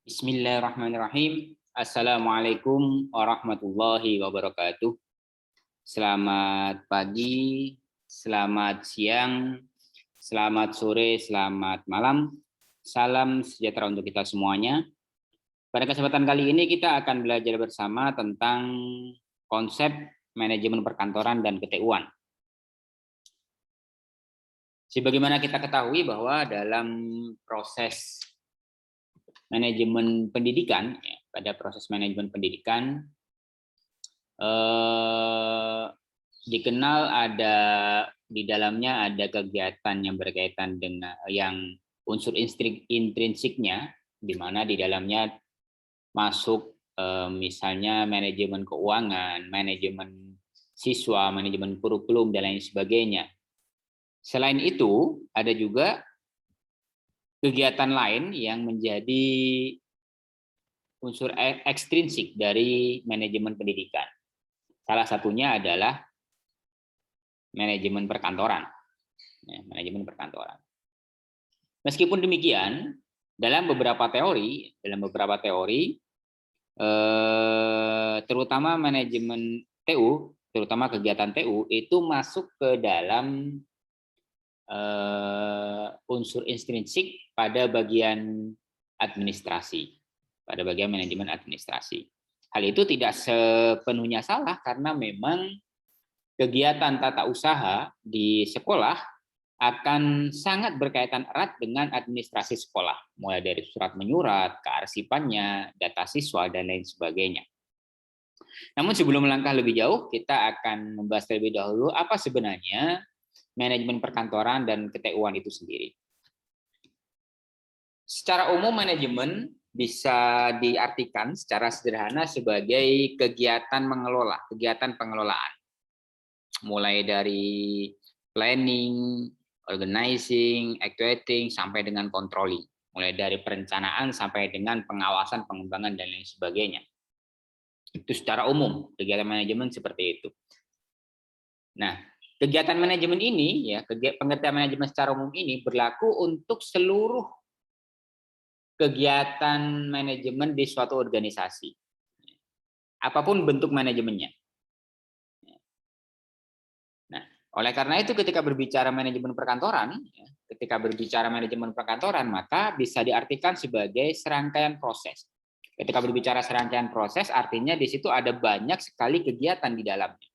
Bismillahirrahmanirrahim. Assalamualaikum warahmatullahi wabarakatuh. Selamat pagi, selamat siang, selamat sore, selamat malam. Salam sejahtera untuk kita semuanya. Pada kesempatan kali ini kita akan belajar bersama tentang konsep manajemen perkantoran dan keTU-an. Sebagaimana kita ketahui bahwa dalam proses manajemen pendidikan, pada proses manajemen pendidikan dikenal ada di dalamnya ada kegiatan yang berkaitan dengan yang unsur intrinsiknya, di mana di dalamnya masuk misalnya manajemen keuangan, manajemen siswa, manajemen kurikulum dan lain sebagainya. Selain itu ada juga kegiatan lain yang menjadi unsur ekstrinsik dari manajemen pendidikan. Salah satunya adalah manajemen perkantoran. Manajemen perkantoran. Meskipun demikian, dalam beberapa teori, terutama manajemen TU, terutama kegiatan TU itu masuk ke dalam unsur intrinsik pada bagian administrasi, pada bagian manajemen administrasi. Hal itu tidak sepenuhnya salah karena memang kegiatan tata usaha di sekolah akan sangat berkaitan erat dengan administrasi sekolah, mulai dari surat menyurat, kearsipannya, data siswa, dan lain sebagainya. Namun sebelum melangkah lebih jauh, kita akan membahas terlebih dahulu apa sebenarnya manajemen perkantoran dan keTU-an itu sendiri. Secara umum manajemen bisa diartikan secara sederhana sebagai kegiatan mengelola, kegiatan pengelolaan. Mulai dari planning, organizing, actuating, sampai dengan controlling. Mulai dari perencanaan sampai dengan pengawasan, pengembangan, dan lain sebagainya. Itu secara umum, kegiatan manajemen seperti itu. Nah, kegiatan manajemen ini, ya, pengertian manajemen secara umum ini berlaku untuk seluruh kegiatan manajemen di suatu organisasi. Apapun bentuk manajemennya. Nah, oleh karena itu ketika berbicara manajemen perkantoran, maka bisa diartikan sebagai serangkaian proses. Ketika berbicara serangkaian proses, artinya di situ ada banyak sekali kegiatan di dalamnya.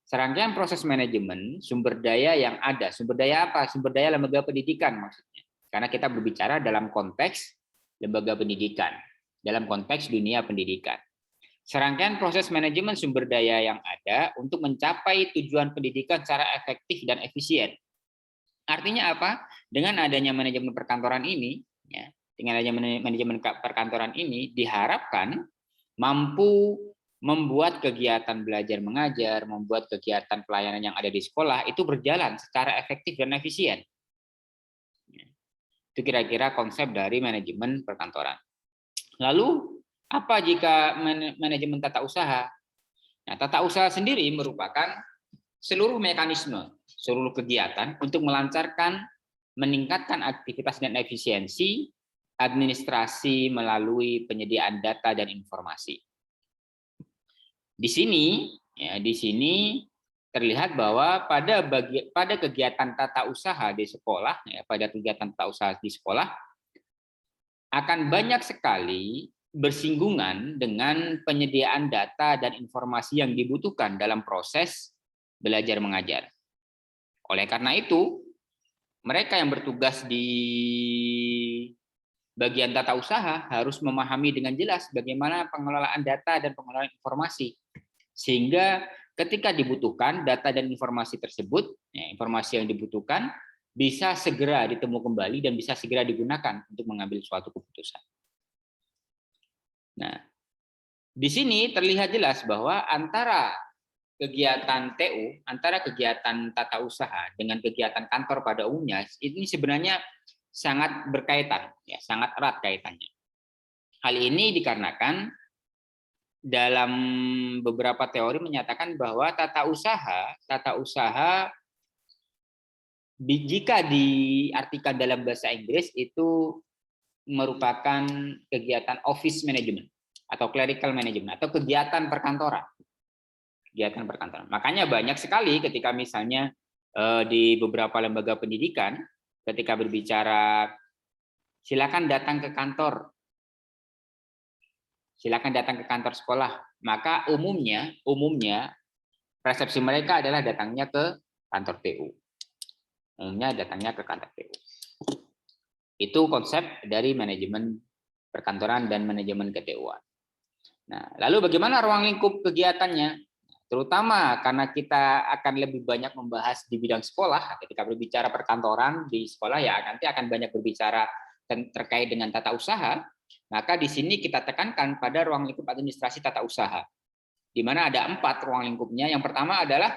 Serangkaian proses manajemen sumber daya yang ada. Sumber daya apa? Sumber daya lembaga pendidikan maksudnya. Karena kita berbicara dalam konteks lembaga pendidikan, dalam konteks dunia pendidikan. Serangkaian proses manajemen sumber daya yang ada untuk mencapai tujuan pendidikan secara efektif dan efisien. Artinya apa? Dengan adanya manajemen perkantoran ini, ya, dengan adanya manajemen perkantoran ini diharapkan mampu membuat kegiatan belajar mengajar, membuat kegiatan pelayanan yang ada di sekolah itu berjalan secara efektif dan efisien. Itu kira-kira konsep dari manajemen perkantoran. Lalu, apa jika manajemen tata usaha? Nah, tata usaha sendiri merupakan seluruh mekanisme, seluruh kegiatan untuk melancarkan, meningkatkan aktivitas dan efisiensi administrasi melalui penyediaan data dan informasi. Di sini terlihat bahwa pada kegiatan tata usaha di sekolah, pada kegiatan tata usaha di sekolah akan banyak sekali bersinggungan dengan penyediaan data dan informasi yang dibutuhkan dalam proses belajar mengajar. Oleh karena itu, mereka yang bertugas di bagian tata usaha harus memahami dengan jelas bagaimana pengelolaan data dan pengelolaan informasi. Sehingga ketika dibutuhkan data dan informasi tersebut, informasi yang dibutuhkan bisa segera ditemu kembali dan bisa segera digunakan untuk mengambil suatu keputusan. Nah, di sini terlihat jelas bahwa antara kegiatan TU, antara kegiatan tata usaha dengan kegiatan kantor pada umumnya, ini sebenarnya sangat berkaitan, ya, sangat erat kaitannya. Hal ini dikarenakan dalam beberapa teori menyatakan bahwa tata usaha jika diartikan dalam bahasa Inggris itu merupakan kegiatan office management atau clerical management atau kegiatan perkantoran. Kegiatan perkantoran. Makanya banyak sekali ketika misalnya di beberapa lembaga pendidikan ketika berbicara silakan datang ke kantor. Silakan datang ke kantor sekolah. Maka umumnya persepsi mereka adalah datangnya ke kantor TU. Umumnya datangnya ke kantor TU. Itu konsep dari manajemen perkantoran dan manajemen KTU-an. Nah, lalu bagaimana ruang lingkup kegiatannya? Terutama karena kita akan lebih banyak membahas di bidang sekolah, ketika berbicara perkantoran di sekolah ya nanti akan banyak berbicara terkait dengan tata usaha, maka di sini kita tekankan pada ruang lingkup administrasi tata usaha, di mana ada 4 ruang lingkupnya. Yang pertama adalah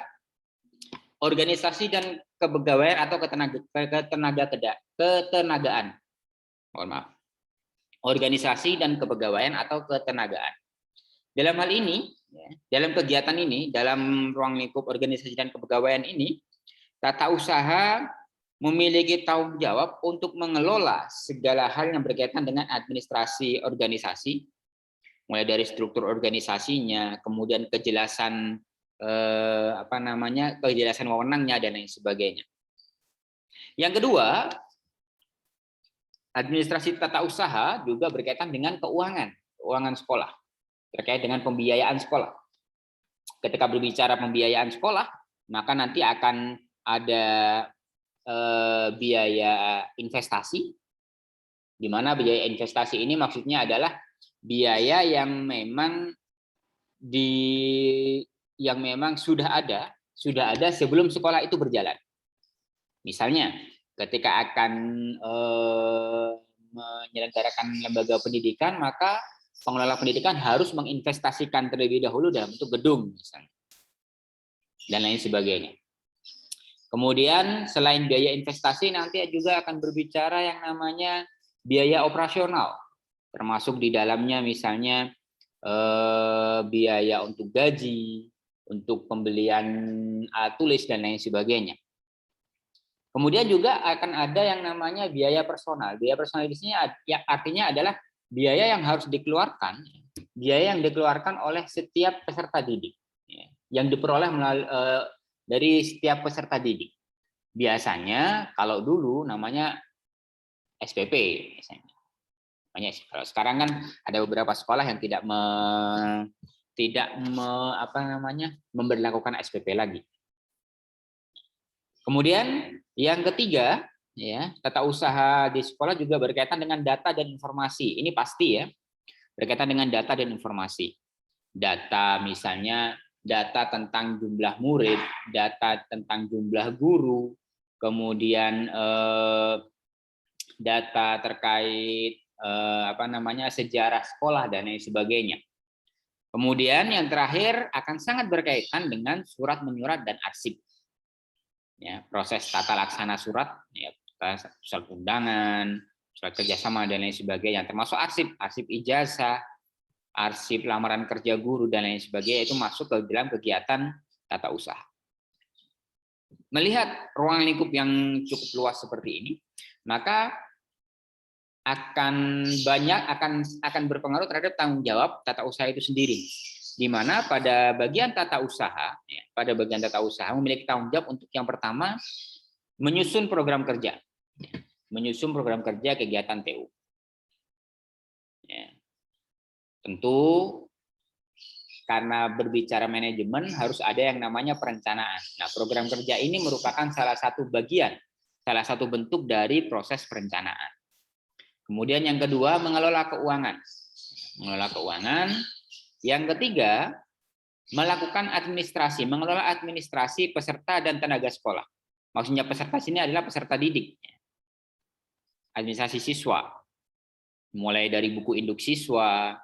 organisasi dan kepegawaian atau ketenagaan. Mohon maaf. Organisasi dan kepegawaian atau ketenagaan. Dalam hal ini, dalam kegiatan ini, dalam ruang lingkup organisasi dan kepegawaian ini, tata usaha memiliki tanggung jawab untuk mengelola segala hal yang berkaitan dengan administrasi organisasi, mulai dari struktur organisasinya, kemudian kejelasan kejelasan wewenangnya dan lain sebagainya. Yang kedua, administrasi tata usaha juga berkaitan dengan keuangan sekolah, terkait dengan pembiayaan sekolah. Ketika berbicara pembiayaan sekolah, maka nanti akan ada biaya investasi, di mana biaya investasi ini maksudnya adalah biaya yang memang sudah ada sebelum sekolah itu berjalan. Misalnya, ketika akan menyelenggarakan lembaga pendidikan, maka pengelola pendidikan harus menginvestasikan terlebih dahulu dalam bentuk gedung, misalnya, dan lain sebagainya. Kemudian selain biaya investasi, nanti juga akan berbicara yang namanya biaya operasional, termasuk di dalamnya misalnya biaya untuk gaji, untuk pembelian alat tulis dan lain sebagainya. Kemudian juga akan ada yang namanya biaya personal. Biaya personal di sini ya, artinya adalah biaya yang harus dikeluarkan, biaya yang dikeluarkan oleh setiap peserta didik, yang diperoleh dari setiap peserta didik. Biasanya kalau dulu namanya SPP, misalnya. Kalau sekarang kan ada beberapa sekolah yang tidak memberlakukan SPP lagi. Kemudian yang ketiga, ya, tata usaha di sekolah juga berkaitan dengan data dan informasi. Ini pasti ya, berkaitan dengan data dan informasi. Data misalnya data tentang jumlah murid, data tentang jumlah guru, kemudian data terkait sejarah sekolah dan lain sebagainya. Kemudian yang terakhir akan sangat berkaitan dengan surat menyurat dan arsip. Ya, proses tata laksana surat, ya, surat undangan, surat kerjasama dan lain sebagainya, termasuk arsip ijazah, arsip lamaran kerja guru dan lain sebagainya, itu masuk ke dalam kegiatan tata usaha. Melihat ruang lingkup yang cukup luas seperti ini, maka akan berpengaruh terhadap tanggung jawab tata usaha itu sendiri, di mana pada bagian tata usaha memiliki tanggung jawab untuk yang pertama menyusun program kerja kegiatan TU. Ya. Tentu karena berbicara manajemen harus ada yang namanya perencanaan. Nah, program kerja ini merupakan salah satu bentuk dari proses perencanaan. Kemudian yang kedua, mengelola keuangan. Yang ketiga, mengelola administrasi peserta dan tenaga sekolah. Maksudnya peserta sini adalah peserta didik. Administrasi siswa. Mulai dari buku induk siswa,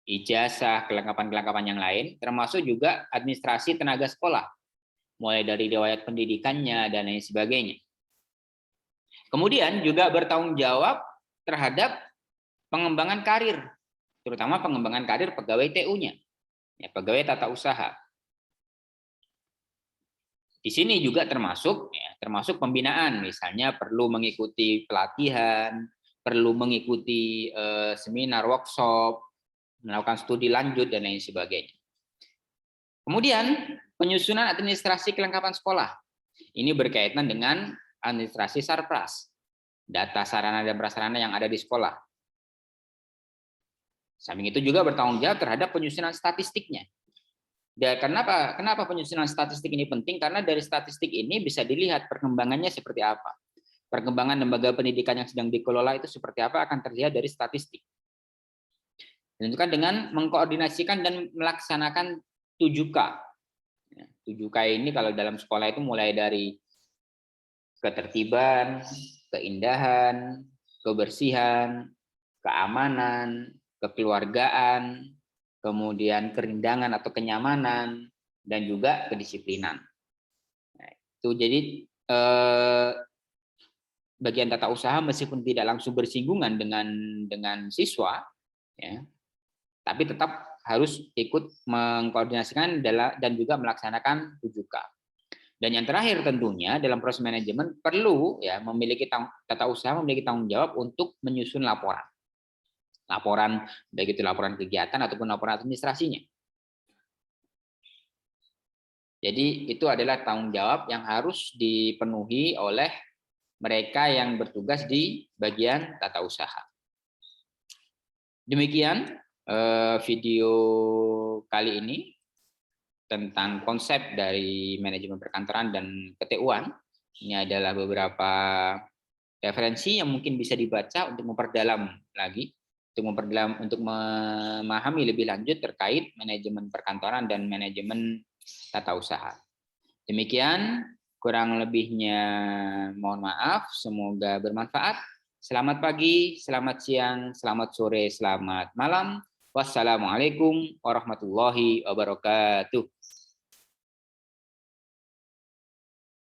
ijazah, kelengkapan-kelengkapan yang lain, termasuk juga administrasi tenaga sekolah. Mulai dari riwayat pendidikannya dan lain sebagainya. Kemudian juga bertanggung jawab terhadap pengembangan karir, terutama pengembangan karir pegawai TU-nya, ya, pegawai tata usaha. Di sini juga termasuk pembinaan, misalnya perlu mengikuti pelatihan, perlu mengikuti seminar, workshop, melakukan studi lanjut, dan lain sebagainya. Kemudian, penyusunan administrasi kelengkapan sekolah. Ini berkaitan dengan administrasi Sarpras, data sarana dan prasarana yang ada di sekolah. Samping itu juga bertanggung jawab terhadap penyusunan statistiknya. Dan kenapa penyusunan statistik ini penting? Karena dari statistik ini bisa dilihat perkembangannya seperti apa. Perkembangan lembaga pendidikan yang sedang dikelola itu seperti apa akan terlihat dari statistik. Tentukan dengan mengkoordinasikan dan melaksanakan 7K. 7K ini kalau dalam sekolah itu mulai dari ketertiban, keindahan, kebersihan, keamanan, kekeluargaan, kemudian kerindangan atau kenyamanan, dan juga kedisiplinan. Nah, itu jadi bagian tata usaha meskipun tidak langsung bersinggungan dengan siswa, ya, tapi tetap harus ikut mengkoordinasikan dan juga melaksanakan 7K. Dan yang terakhir tentunya dalam proses manajemen perlu ya memiliki tata usaha memiliki tanggung jawab untuk menyusun laporan. Laporan baik itu laporan kegiatan ataupun laporan administrasinya. Jadi itu adalah tanggung jawab yang harus dipenuhi oleh mereka yang bertugas di bagian tata usaha. Demikian video kali ini tentang konsep dari manajemen perkantoran dan PTU-an. Ini adalah beberapa referensi yang mungkin bisa dibaca untuk memperdalam lagi, untuk memahami lebih lanjut terkait manajemen perkantoran dan manajemen tata usaha. Demikian, kurang lebihnya mohon maaf, semoga bermanfaat. Selamat pagi, selamat siang, selamat sore, selamat malam. Wassalamualaikum warahmatullahi wabarakatuh.